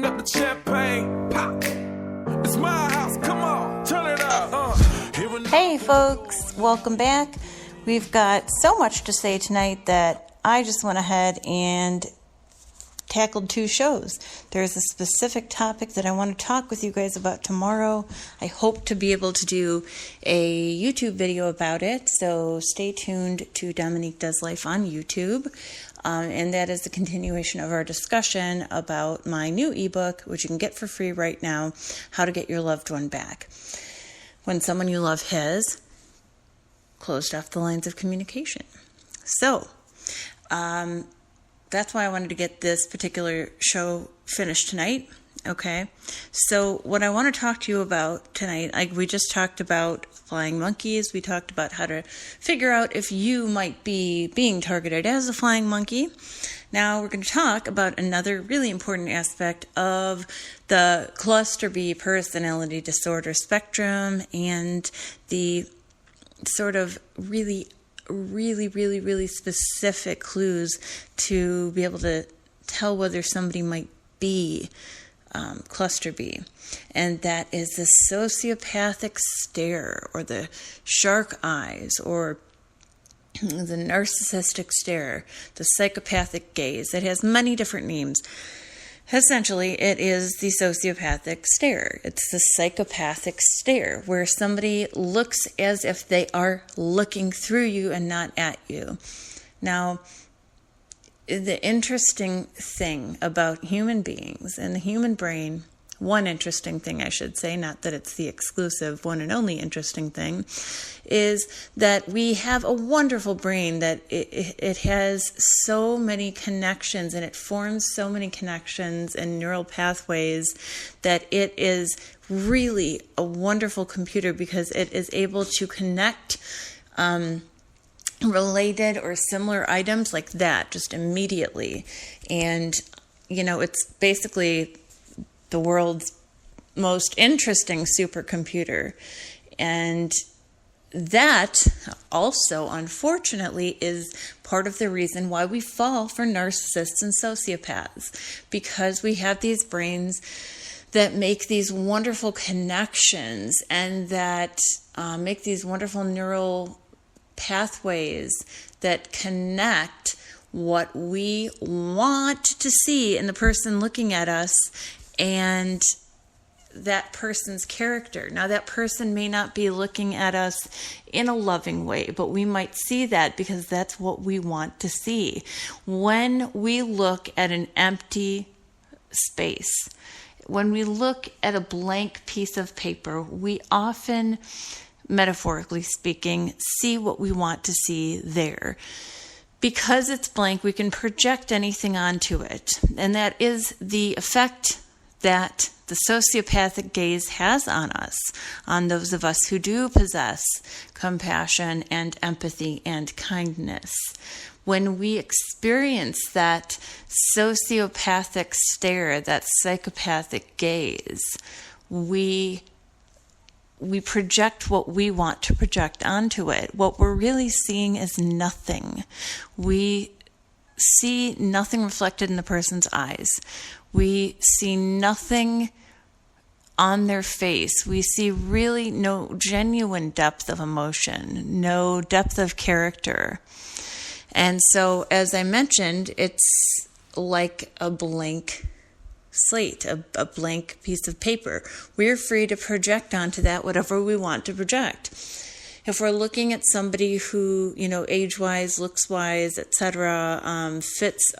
Open up the champagne, pop. It's my house, come on, turn it up. Hey folks, welcome back. We've got so much to say tonight that I just went ahead and tackled 2 shows. There's a specific topic that I want to talk with you guys about tomorrow. I hope to be able to do a YouTube video about it, so stay tuned to Dominique Does Life on YouTube. And that is the continuation of our discussion about my new ebook, which you can get for free right now, How to Get Your Loved One Back. When someone you love has closed off the lines of communication. So, that's why I wanted to get this particular show finished tonight. Okay. So what I want to talk to you about tonight, we just talked about flying monkeys. We talked about how to figure out if you might be being targeted as a flying monkey. Now we're going to talk about another really important aspect of the cluster B personality disorder spectrum and the sort of really specific clues to be able to tell whether somebody might be cluster B. And that is the sociopathic stare, or the shark eyes, or the narcissistic stare, the psychopathic gaze. It has many different names. Essentially, it is the sociopathic stare. It's the psychopathic stare, where somebody looks as if they are looking through you and not at you. Now, the interesting thing about human beings and the human brain, one interesting thing I should say, not that it's the exclusive one and only interesting thing, is that we have a wonderful brain that it has so many connections, and it forms so many connections and neural pathways that it is really a wonderful computer, because it is able to connect related or similar items like that just immediately. And, it's basically the world's most interesting supercomputer. And that also, unfortunately, is part of the reason why we fall for narcissists and sociopaths, because we have these brains that make these wonderful connections and that make these wonderful neural pathways that connect what we want to see in the person looking at us and that person's character. Now, that person may not be looking at us in a loving way, but we might see that because that's what we want to see. When we look at an empty space, when we look at a blank piece of paper, we often, metaphorically speaking, see what we want to see there. Because it's blank, we can project anything onto it. And that is the effect that the sociopathic gaze has on us, on those of us who do possess compassion and empathy and kindness. When we experience that sociopathic stare, that psychopathic gaze, we project what we want to project onto it. What we're really seeing is nothing. We see nothing reflected in the person's eyes. We see nothing on their face. We see really no genuine depth of emotion, no depth of character. And so, as I mentioned, it's like a blank slate, a blank piece of paper. We're free to project onto that whatever we want to project. If we're looking at somebody who, age-wise, looks-wise, etc., fits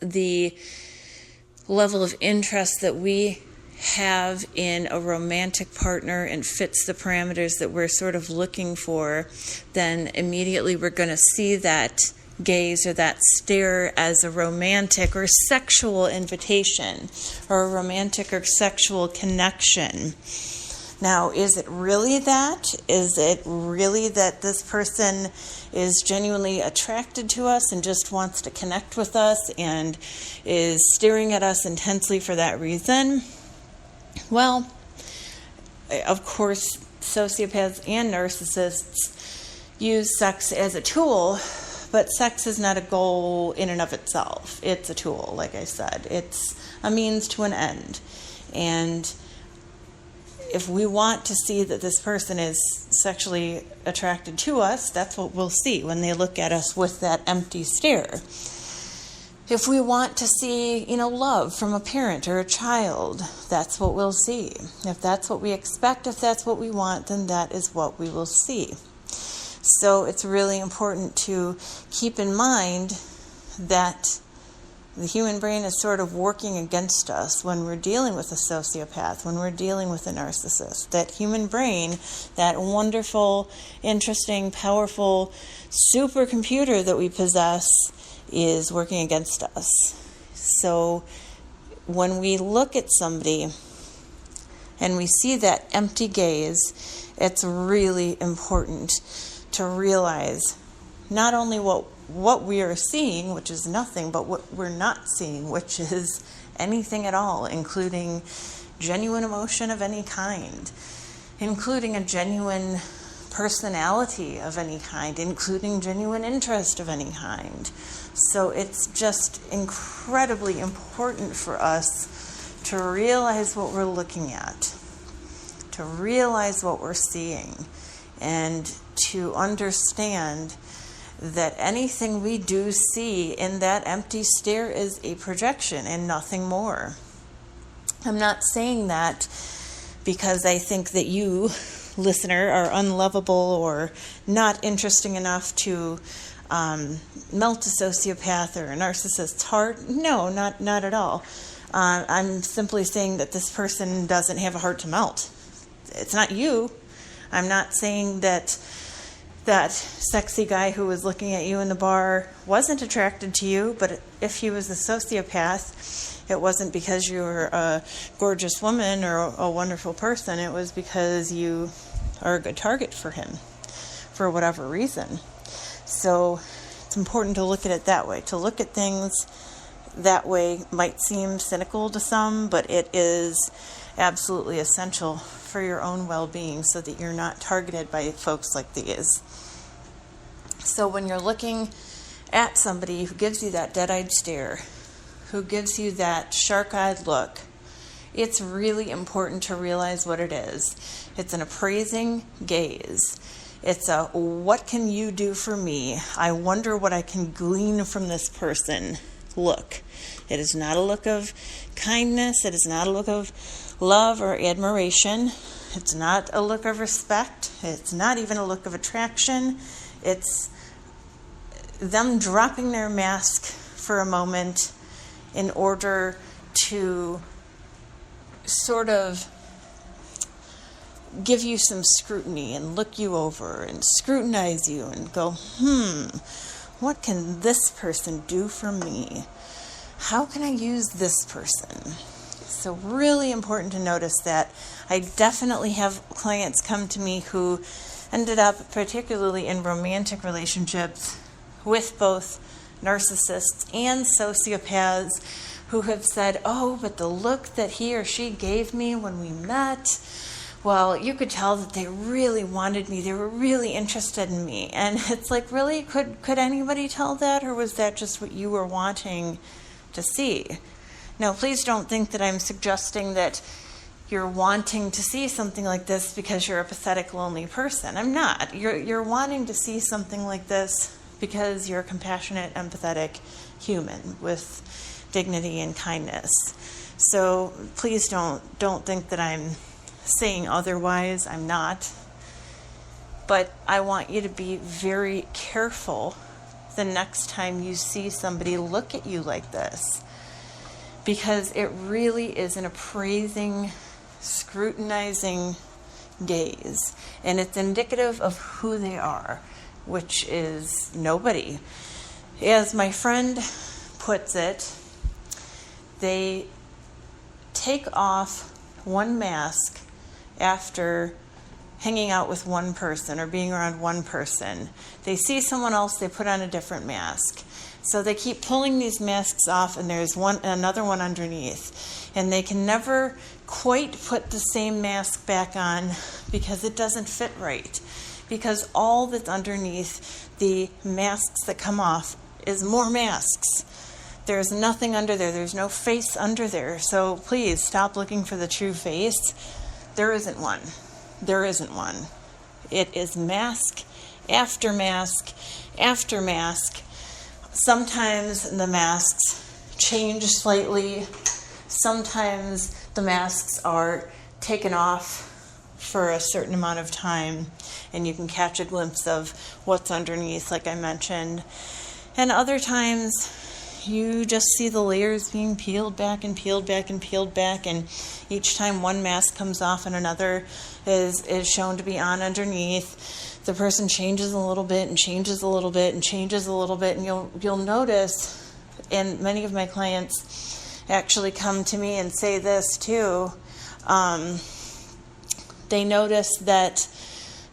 the level of interest that we have in a romantic partner and fits the parameters that we're sort of looking for, then immediately we're going to see that gaze or that stare as a romantic or sexual invitation or a romantic or sexual connection. Now, is it really that? Is it really that this person is genuinely attracted to us and just wants to connect with us and is staring at us intensely for that reason? Well, of course, sociopaths and narcissists use sex as a tool, But sex is not a goal in and of itself. It's a tool, like I said. It's a means to an end. And if we want to see that this person is sexually attracted to us, that's what we'll see when they look at us with that empty stare. If we want to see, love from a parent or a child, that's what we'll see. If that's what we expect, if that's what we want, then that is what we will see. So it's really important to keep in mind that the human brain is sort of working against us when we're dealing with a sociopath, when we're dealing with a narcissist. That human brain, that wonderful, interesting, powerful supercomputer that we possess, is working against us. So when we look at somebody and we see that empty gaze, it's really important to realize not only what we are seeing, which is nothing, but what we're not seeing, which is anything at all, including genuine emotion of any kind, including a genuine personality of any kind, including genuine interest of any kind. So it's just incredibly important for us to realize what we're looking at, to realize what we're seeing, and to understand that anything we do see in that empty stare is a projection and nothing more. I'm not saying that because I think that you, listener, are unlovable or not interesting enough to melt a sociopath or a narcissist's heart. No, not at all. I'm simply saying that this person doesn't have a heart to melt. It's not you. I'm not saying that sexy guy who was looking at you in the bar wasn't attracted to you, but if he was a sociopath, it wasn't because you were a gorgeous woman or a wonderful person. It was because you are a good target for him for whatever reason. So it's important to look at it that way. To look at things that way might seem cynical to some, but it is absolutely essential for your own well-being so that you're not targeted by folks like these. So when you're looking at somebody who gives you that dead-eyed stare, who gives you that shark-eyed look, it's really important to realize what it is. It's an appraising gaze. It's a, what can you do for me? I wonder what I can glean from this person look. It is not a look of kindness. It is not a look of love or admiration. It's not a look of respect. It's not even a look of attraction. It's them dropping their mask for a moment in order to sort of give you some scrutiny and look you over and scrutinize you and go, what can this person do for me? How can I use this person? So really important to notice that. I definitely have clients come to me who ended up particularly in romantic relationships with both narcissists and sociopaths who have said, oh, but the look that he or she gave me when we met, well, you could tell that they really wanted me. They were really interested in me. And it's like, really? Could anybody tell that? Or was that just what you were wanting to see? Now, please don't think that I'm suggesting that you're wanting to see something like this because you're a pathetic, lonely person. I'm not. You're wanting to see something like this because you're a compassionate, empathetic human with dignity and kindness. So please don't think that I'm saying otherwise. I'm not. But I want you to be very careful the next time you see somebody look at you like this, because it really is an appraising, scrutinizing gaze, and it's indicative of who they are, which is nobody. As my friend puts it, they take off one mask after hanging out with one person or being around one person. They see someone else, they put on a different mask. So they keep pulling these masks off, and there's another one underneath. And they can never quite put the same mask back on because it doesn't fit right. because all that's underneath the masks that come off is more masks. There's nothing under there. There's no face under there. So please stop looking for the true face. There isn't one. There isn't one. It is mask after mask after mask. Sometimes the masks change slightly. Sometimes the masks are taken off for a certain amount of time, and you can catch a glimpse of what's underneath, like I mentioned. And other times, you just see the layers being peeled back and peeled back and peeled back, and each time one mask comes off and another is shown to be on underneath. The person changes a little bit and changes a little bit and changes a little bit, and you'll notice, and many of my clients actually come to me and say this too. They notice that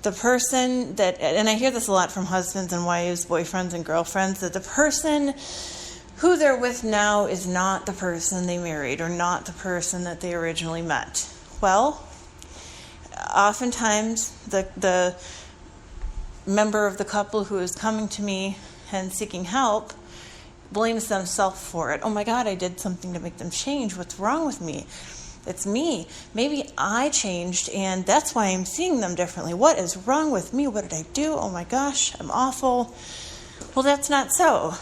the person that, and I hear this a lot from husbands and wives, boyfriends and girlfriends, that the person who they're with now is not the person they married or not the person that they originally met. Well, oftentimes the member of the couple who is coming to me and seeking help blames themselves for it. Oh my God, I did something to make them change. What's wrong with me? It's me. Maybe I changed and that's why I'm seeing them differently. What is wrong with me? What did I do? Oh my gosh, I'm awful. Well, that's not so.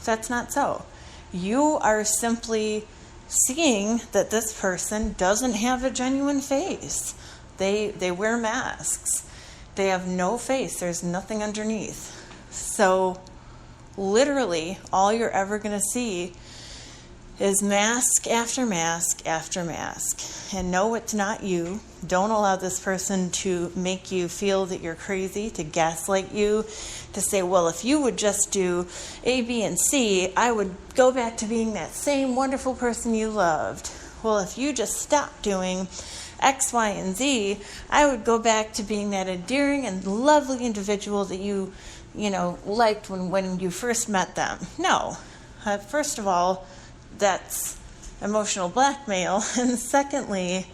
That's not so. You are simply seeing that this person doesn't have a genuine face. They wear masks. They have no face. There's nothing underneath. So literally all you're ever going to see is mask after mask after mask. And no, it's not you. Don't allow this person to make you feel that you're crazy, to gaslight you, to say, well, if you would just do A, B, and C, I would go back to being that same wonderful person you loved. Well, if you just stop doing X, Y, and Z, I would go back to being that endearing and lovely individual that you liked when you first met them. No. First of all, that's emotional blackmail. And secondly,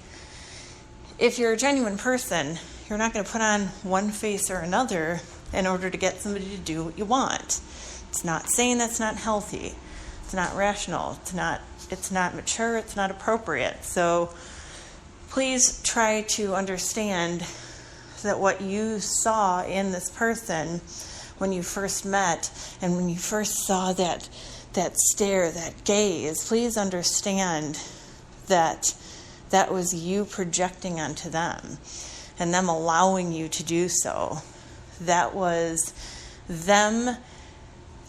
if you're a genuine person, you're not going to put on one face or another in order to get somebody to do what you want. It's not sane, that's not healthy. It's not rational. It's not mature, it's not appropriate. So please try to understand that what you saw in this person when you first met and when you first saw that stare, that gaze, please understand that that was you projecting onto them and them allowing you to do so. That was them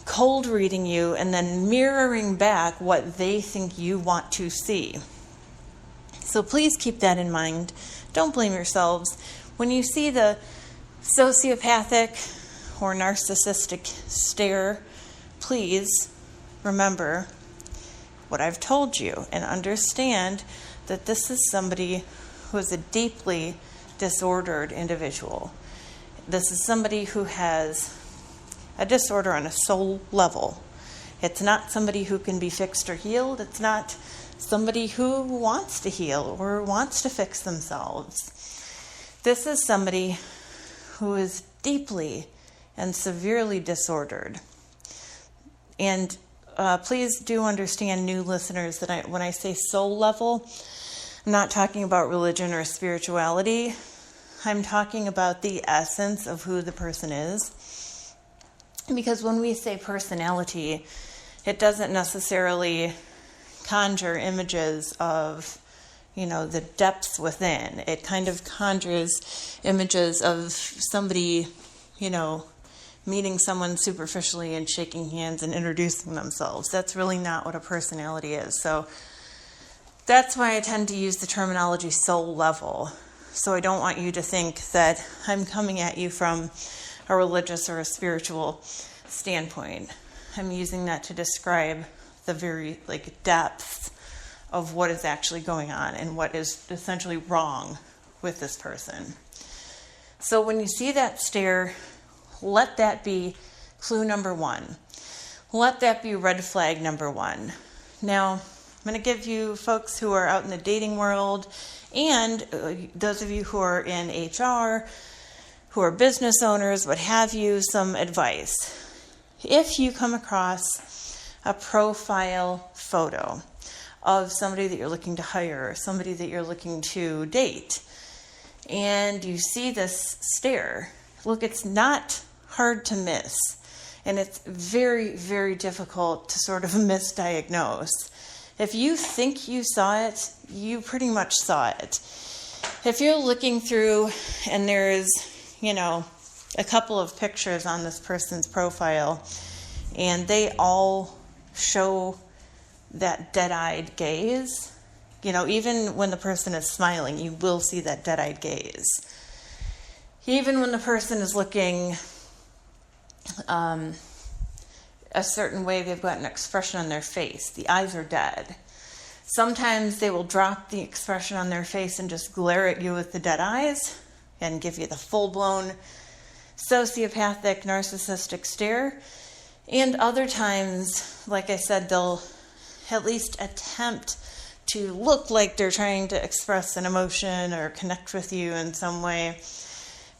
cold reading you and then mirroring back what they think you want to see. So please keep that in mind. Don't blame yourselves. When you see the sociopathic or narcissistic stare, please remember what I've told you and understand that this is somebody who is a deeply disordered individual. This is somebody who has a disorder on a soul level. It's not somebody who can be fixed or healed. It's not somebody who wants to heal or wants to fix themselves. This is somebody who is deeply and severely disordered. And please do understand, new listeners, that when I say soul level, I'm not talking about religion or spirituality. I'm talking about the essence of who the person is. Because when we say personality, it doesn't necessarily conjure images of, the depths within. It kind of conjures images of somebody, meeting someone superficially and shaking hands and introducing themselves. That's really not what a personality is. So that's why I tend to use the terminology soul level. So I don't want you to think that I'm coming at you from a religious or a spiritual standpoint. I'm using that to describe the very depth of what is actually going on and what is essentially wrong with this person. So when you see that stare, let that be clue number one. Let that be red flag number one. Now, I'm going to give you folks who are out in the dating world and those of you who are in HR, who are business owners, what have you, some advice. If you come across a profile photo of somebody that you're looking to hire, or somebody that you're looking to date, and you see this stare, look, it's not hard to miss. And it's very, very difficult to sort of misdiagnose. If you think you saw it, you pretty much saw it. If you're looking through and there's, a couple of pictures on this person's profile, and they all show that dead-eyed gaze, even when the person is smiling, you will see that dead-eyed gaze. Even when the person is looking a certain way, they've got an expression on their face. The eyes are dead. Sometimes they will drop the expression on their face and just glare at you with the dead eyes and give you the full-blown sociopathic narcissistic stare. And other times, like I said, they'll at least attempt to look like they're trying to express an emotion or connect with you in some way,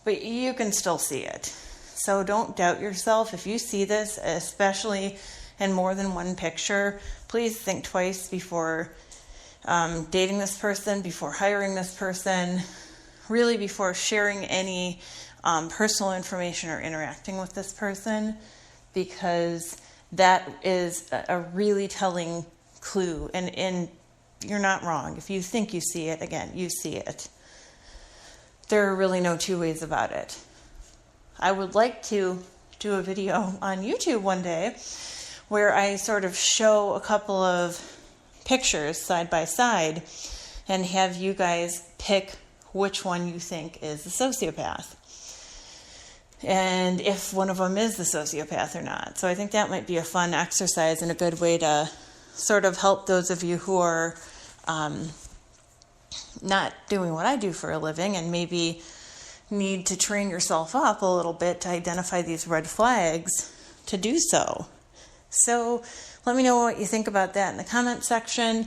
but you can still see it. So don't doubt yourself. If you see this, especially in more than one picture, please think twice before dating this person, before hiring this person, really before sharing any personal information or interacting with this person, because that is a really telling clue. And you're not wrong. If you think you see it, again, you see it. There are really no two ways about it. I would like to do a video on YouTube one day where I sort of show a couple of pictures side by side and have you guys pick which one you think is the sociopath, and if one of them is the sociopath or not. So I think that might be a fun exercise and a good way to sort of help those of you who are not doing what I do for a living and maybe need to train yourself up a little bit to identify these red flags to do so. So let me know what you think about that in the comment section.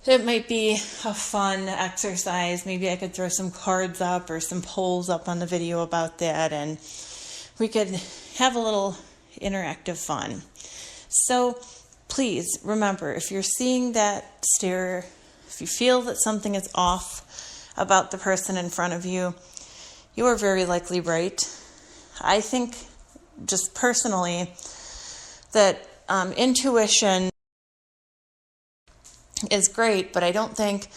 It might be a fun exercise. Maybe I could throw some cards up or some polls up on the video about that, and we could have a little interactive fun. So please remember, if you're seeing that stare, if you feel that something is off about the person in front of you, you are very likely right. I think, just personally, that intuition is great, but I don't think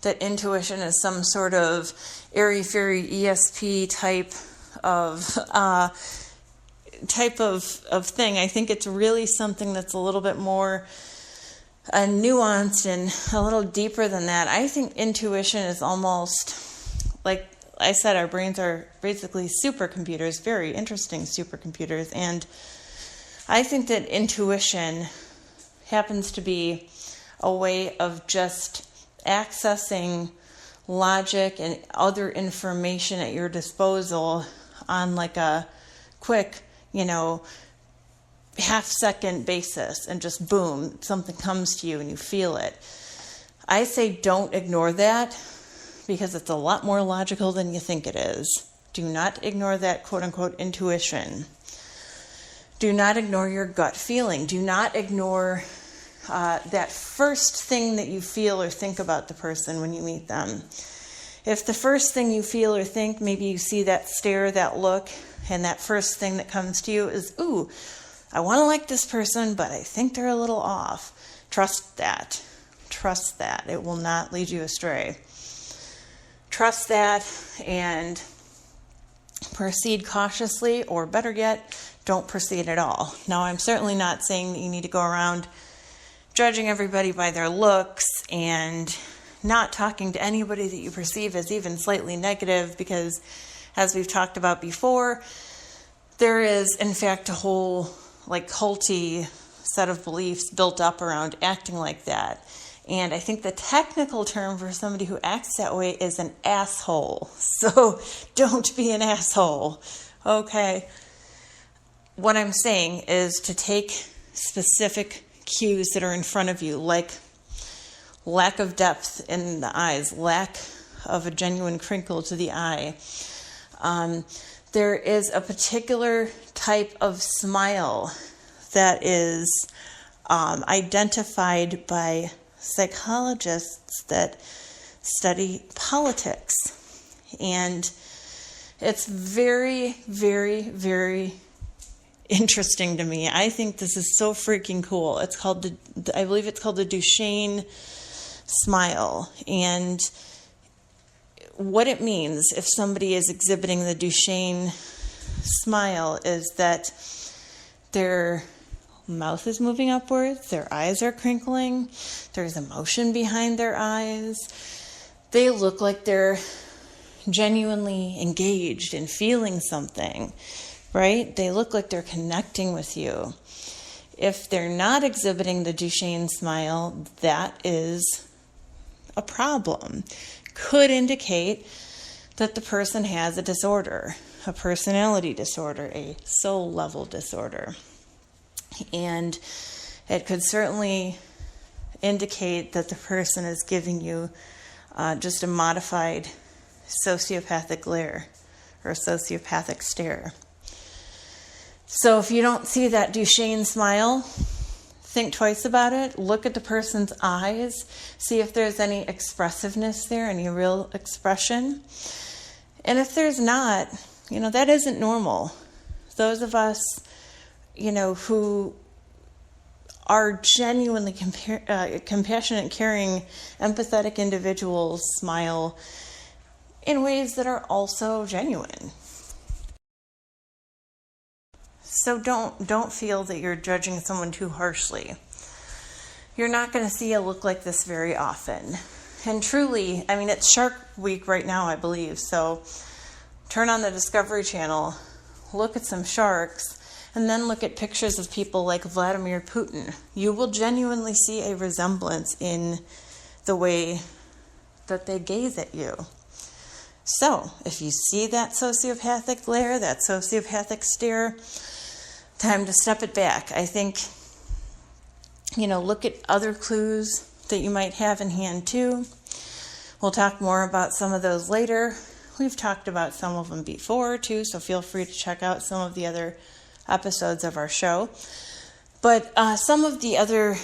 that intuition is some sort of airy-fairy ESP type of thing. I think it's really something that's a little bit more nuanced and a little deeper than that. I think intuition is almost, like I said, our brains are basically supercomputers, very interesting supercomputers, and I think that intuition happens to be a way of just accessing logic and other information at your disposal on like a quick, half-second basis, and just boom, something comes to you and you feel it. I say don't ignore that, because it's a lot more logical than you think it is. Do not ignore that quote-unquote intuition. Do not ignore your gut feeling. Do not ignore that first thing that you feel or think about the person when you meet them. If the first thing you feel or think, maybe you see that stare, that look, and that first thing that comes to you is, ooh, I want to like this person, but I think they're a little off. Trust that. Trust that. It will not lead you astray. Trust that and proceed cautiously, or better yet, don't proceed at all. Now, I'm certainly not saying that you need to go around judging everybody by their looks and not talking to anybody that you perceive as even slightly negative, because, as we've talked about before, there is, in fact, a whole culty set of beliefs built up around acting like that. And I think the technical term for somebody who acts that way is an asshole. So don't be an asshole, okay? What I'm saying is to take specific cues that are in front of you, like lack of depth in the eyes, lack of a genuine crinkle to the eye, There is a particular type of smile that is identified by psychologists that study politics. And it's very, very, very interesting to me. I think this is so freaking cool. It's called I believe it's called the Duchenne smile. And what it means if somebody is exhibiting the Duchenne smile is that their mouth is moving upwards, their eyes are crinkling, there's emotion behind their eyes. They look like they're genuinely engaged in feeling something, right? They look like they're connecting with you. If they're not exhibiting the Duchenne smile, that is a problem. Could indicate that the person has a disorder, a personality disorder, a soul level disorder. And it could certainly indicate that the person is giving you just a modified sociopathic glare or sociopathic stare. So if you don't see that Duchenne smile, think twice about it. Look at the person's eyes. See if there's any expressiveness there, any real expression. And if there's not, that isn't normal. Those of us, who are genuinely compassionate, caring, empathetic individuals smile in ways that are also genuine. So don't feel that you're judging someone too harshly. You're not going to see a look like this very often. And truly, it's Shark Week right now, I believe. So turn on the Discovery Channel, look at some sharks, and then look at pictures of people like Vladimir Putin. You will genuinely see a resemblance in the way that they gaze at you. So, if you see that sociopathic glare, that sociopathic stare, time to step it back. I think, look at other clues that you might have in hand too. We'll talk more about some of those later. We've talked about some of them before too, so feel free to check out some of the other episodes of our show. But some of the other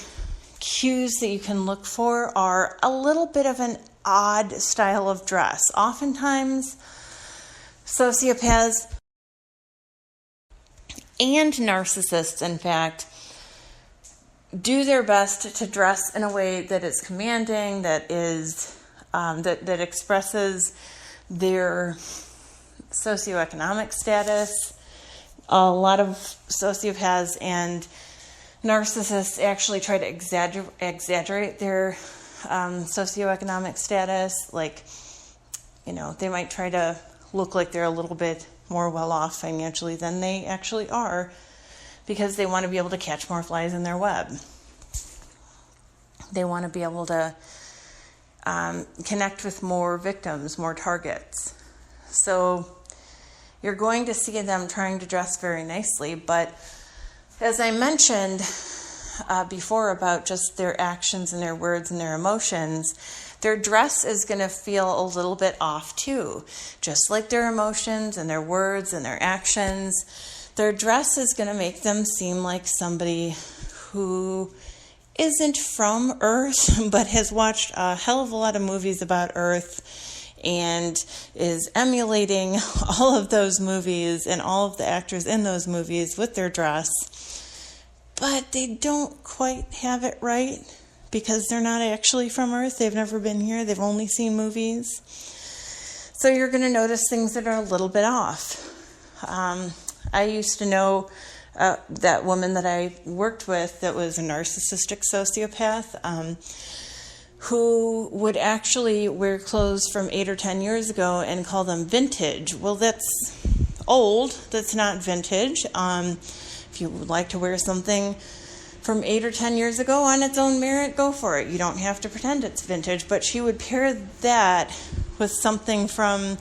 cues that you can look for are a little bit of an odd style of dress. Oftentimes, sociopaths and narcissists, in fact, do their best to dress in a way that is commanding, that is that expresses their socioeconomic status. A lot of sociopaths and narcissists actually try to exaggerate their socioeconomic status. Like, they might try to look like they're a little bit more well-off financially than they actually are because they want to be able to catch more flies in their web. They want to be able to connect with more victims, more targets. So you're going to see them trying to dress very nicely, but as I mentioned before about just their actions and their words and their emotions, their dress is going to feel a little bit off too. Just like their emotions and their words and their actions, their dress is going to make them seem like somebody who isn't from Earth, but has watched a hell of a lot of movies about Earth and is emulating all of those movies and all of the actors in those movies with their dress. But they don't quite have it right because they're not actually from Earth. They've never been here. They've only seen movies. So you're going to notice things that are a little bit off. I used to know that woman that I worked with that was a narcissistic sociopath who would actually wear clothes from 8 or 10 years ago and call them vintage. Well, that's old. That's not vintage. If you would like to wear something from 8 or 10 years ago on its own merit, go for it. You don't have to pretend it's vintage. But she would pair that with something from,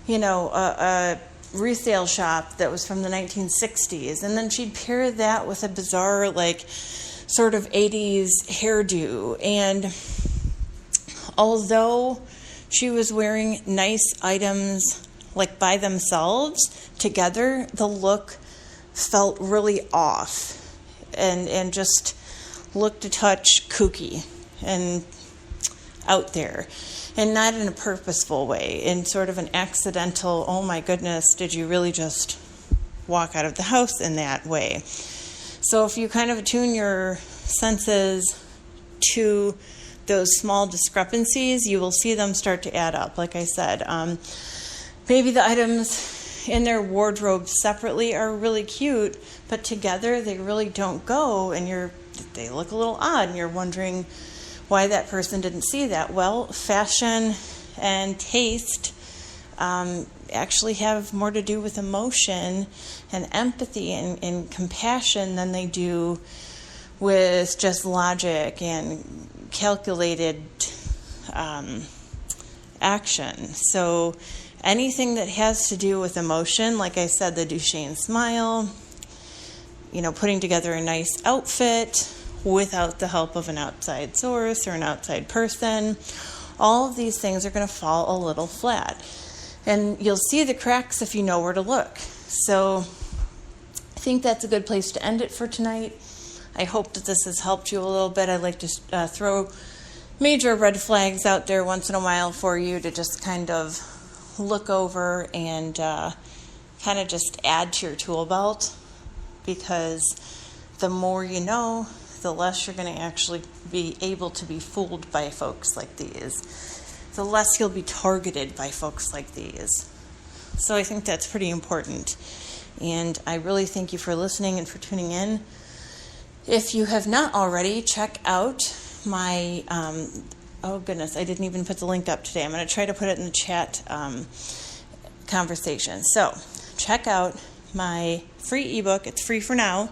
a resale shop that was from the 1960s. And then she'd pair that with a bizarre, sort of 80s hairdo. And although she was wearing nice items like by themselves, together, the look felt really off and just looked a touch kooky and out there, and not in a purposeful way, in sort of an accidental, oh my goodness, did you really just walk out of the house in that way? So if you kind of attune your senses to those small discrepancies, you will see them start to add up. Like I said, maybe the items in their wardrobe separately are really cute, but together they really don't go, and they look a little odd, and you're wondering why that person didn't see that. Well, fashion and taste actually have more to do with emotion and empathy and compassion than they do with just logic and calculated action. So anything that has to do with emotion, like I said, the Duchenne smile, putting together a nice outfit without the help of an outside source or an outside person, all of these things are going to fall a little flat. And you'll see the cracks if you know where to look. So I think that's a good place to end it for tonight. I hope that this has helped you a little bit. I'd like to throw major red flags out there once in a while for you to just kind of look over and kind of just add to your tool belt, because the more you know, the less you're going to actually be able to be fooled by folks like these. The less you'll be targeted by folks like these. So I think that's pretty important. And I really thank you for listening and for tuning in. If you have not already, check out my, oh goodness, I didn't even put the link up today. I'm going to try to put it in the chat conversation. So check out my free ebook. It's free for now.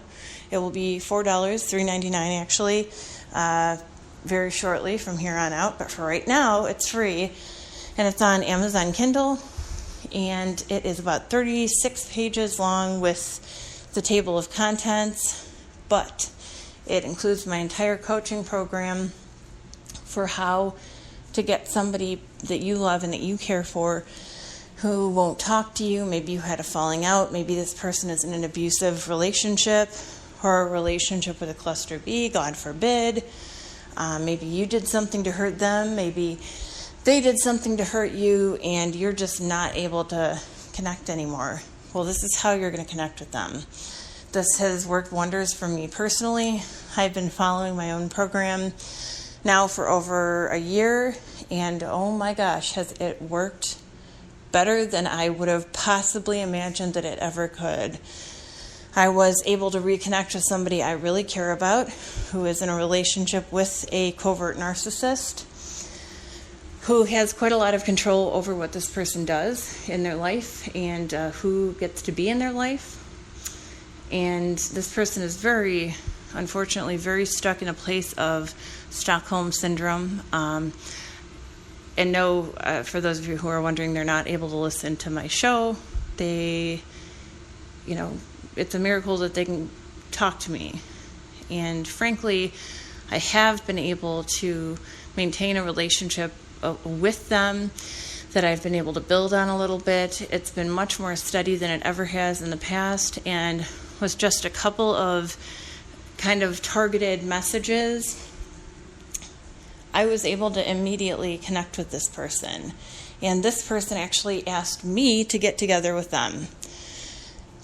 It will be $4, $3.99 actually, very shortly from here on out. But for right now, it's free. And it's on Amazon Kindle. And it is about 36 pages long with the table of contents. But it includes my entire coaching program for how to get somebody that you love and that you care for who won't talk to you. Maybe you had a falling out. Maybe this person is in an abusive relationship or a relationship with a cluster B, God forbid. Maybe you did something to hurt them. Maybe they did something to hurt you and you're just not able to connect anymore. Well, this is how you're going to connect with them. This has worked wonders for me personally. I've been following my own program now for over a year, and oh my gosh, has it worked better than I would have possibly imagined that it ever could. I was able to reconnect with somebody I really care about, who is in a relationship with a covert narcissist, who has quite a lot of control over what this person does in their life and who gets to be in their life. And this person is unfortunately, very stuck in a place of Stockholm Syndrome. And no, for those of you who are wondering, they're not able to listen to my show. They, it's a miracle that they can talk to me. And frankly, I have been able to maintain a relationship with them that I've been able to build on a little bit. It's been much more steady than it ever has in the past, and was just a couple of kind of targeted messages, I was able to immediately connect with this person. And this person actually asked me to get together with them.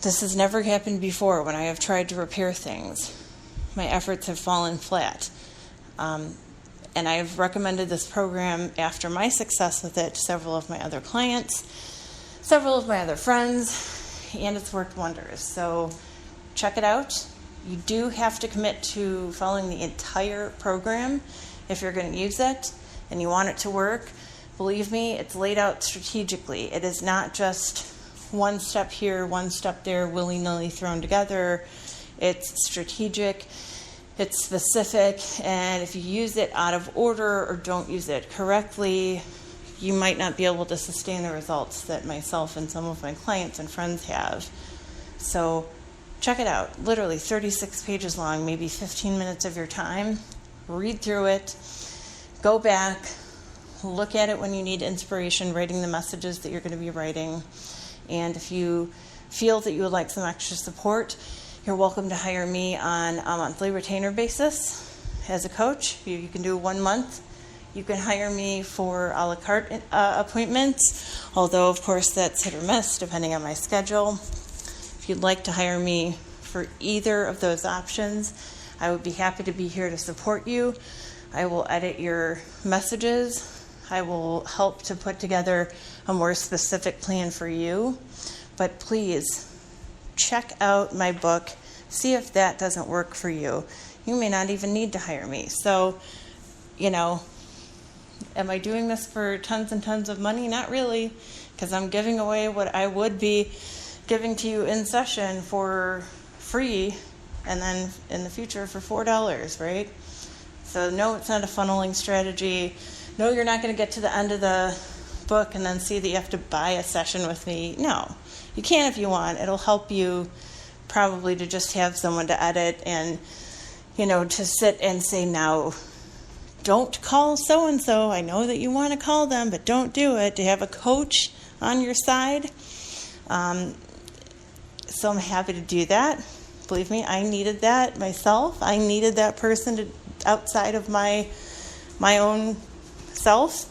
This has never happened before when I have tried to repair things. My efforts have fallen flat. And I've recommended this program after my success with it to several of my other clients, several of my other friends, and it's worked wonders. So check it out. You do have to commit to following the entire program if you're going to use it and you want it to work. Believe me, it's laid out strategically. It is not just one step here, one step there, willy-nilly thrown together. It's strategic, it's specific, and if you use it out of order or don't use it correctly, you might not be able to sustain the results that myself and some of my clients and friends have. So check it out. Literally 36 pages long, maybe 15 minutes of your time. Read through it. Go back. look at it when you need inspiration, writing the messages that you're going to be writing. And if you feel that you would like some extra support, you're welcome to hire me on a monthly retainer basis as a coach. You can do 1 month. You can hire me for a la carte appointments, although, of course, that's hit or miss depending on my schedule. If you'd like to hire me for either of those options, I would be happy to be here to support you. I will edit your messages. I will help to put together a more specific plan for you. But please, check out my book. See if that doesn't work for you. You may not even need to hire me. So, am I doing this for tons and tons of money? Not really, because I'm giving away what I would be giving to you in session for free, and then in the future for $4, right? So no, it's not a funneling strategy. No, you're not going to get to the end of the book and then see that you have to buy a session with me. No, you can if you want. It'll help you probably to just have someone to edit and, to sit and say, now, don't call so-and-so. I know that you want to call them, but don't do it. To have a coach on your side. So I'm happy to do that. Believe me, I needed that myself. I needed that person outside of my own self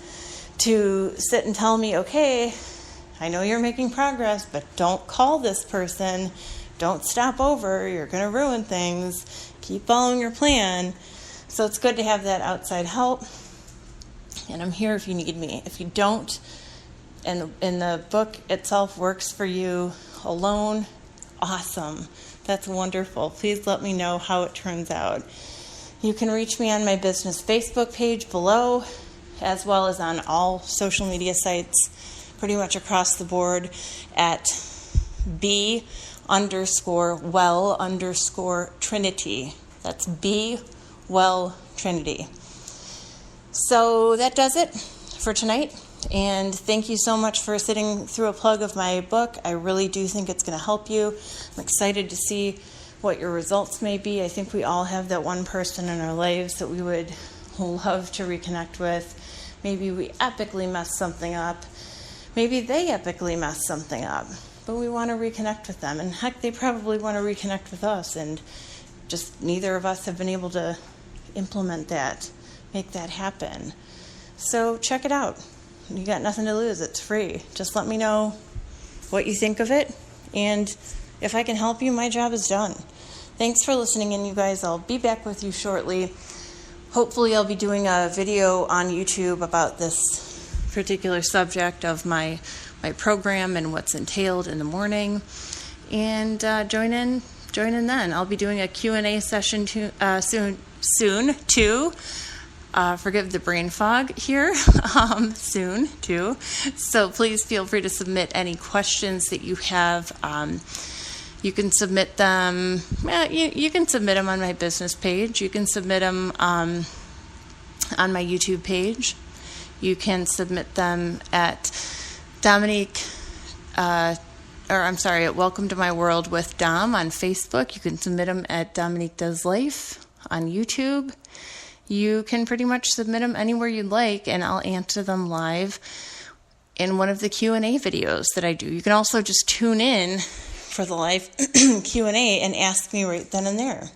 to sit and tell me, okay, I know you're making progress, but don't call this person. Don't stop over. You're going to ruin things. Keep following your plan. So it's good to have that outside help. And I'm here if you need me. If you don't, and the book itself works for you alone, awesome. That's wonderful. Please let me know how it turns out. You can reach me on my business Facebook page below, as well as on all social media sites, pretty much across the board, at B_well_Trinity. That's B_well Trinity. So that does it for tonight. And thank you so much for sitting through a plug of my book. I really do think it's going to help you. I'm excited to see what your results may be. I think we all have that one person in our lives that we would love to reconnect with. Maybe we epically messed something up. Maybe they epically messed something up. But we want to reconnect with them. And heck, they probably want to reconnect with us. And just neither of us have been able to implement that, make that happen. So check it out. You got nothing to lose. It's free. Just let me know what you think of it. And if I can help you, my job is done. Thanks for listening in, you guys. I'll be back with you shortly. Hopefully I'll be doing a video on YouTube about this particular subject of my program and what's entailed in the morning. And join in then. I'll be doing a Q&A session soon too. Forgive the brain fog here, soon too. So please feel free to submit any questions that you have. You can submit them. You can submit them on my business page. You can submit them on my YouTube page. You can submit them at at Welcome to My World with Dom on Facebook. You can submit them at Dominique Does Life on YouTube. You can pretty much submit them anywhere you'd like, and I'll answer them live in one of the Q&A videos that I do. You can also just tune in for the live Q&A and ask me right then and there.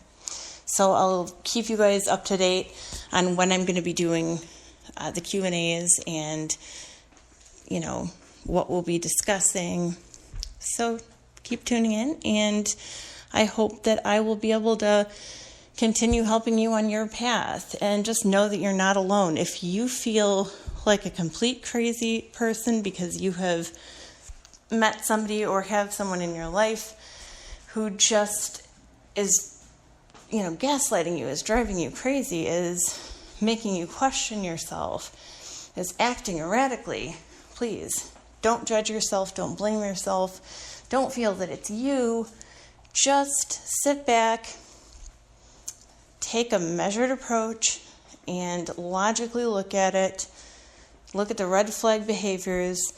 So I'll keep you guys up to date on when I'm going to be doing the Q&As and, what we'll be discussing. So keep tuning in, and I hope that I will be able to continue helping you on your path. And just know that you're not alone. If you feel like a complete crazy person because you have met somebody or have someone in your life who just is, gaslighting you, is driving you crazy, is making you question yourself, is acting erratically, please don't judge yourself. Don't blame yourself. Don't feel that it's you. Just sit back, take a measured approach, and logically look at it. Look at the red flag behaviors.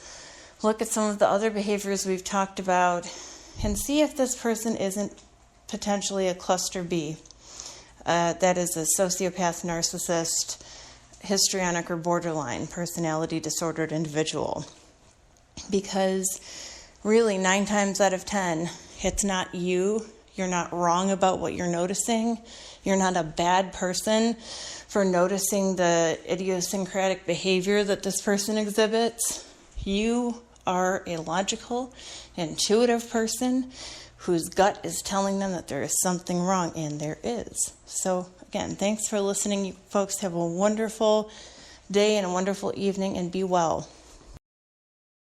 Look at some of the other behaviors we've talked about, and see if this person isn't potentially a cluster B. That is a sociopath narcissist histrionic or borderline personality disordered individual. Because really 9 times out of 10, it's not you. You're not wrong about what you're noticing. You're not a bad person for noticing the idiosyncratic behavior that this person exhibits. You are a logical, intuitive person whose gut is telling them that there is something wrong, and there is. So again, thanks for listening. You folks have a wonderful day and a wonderful evening, and be well.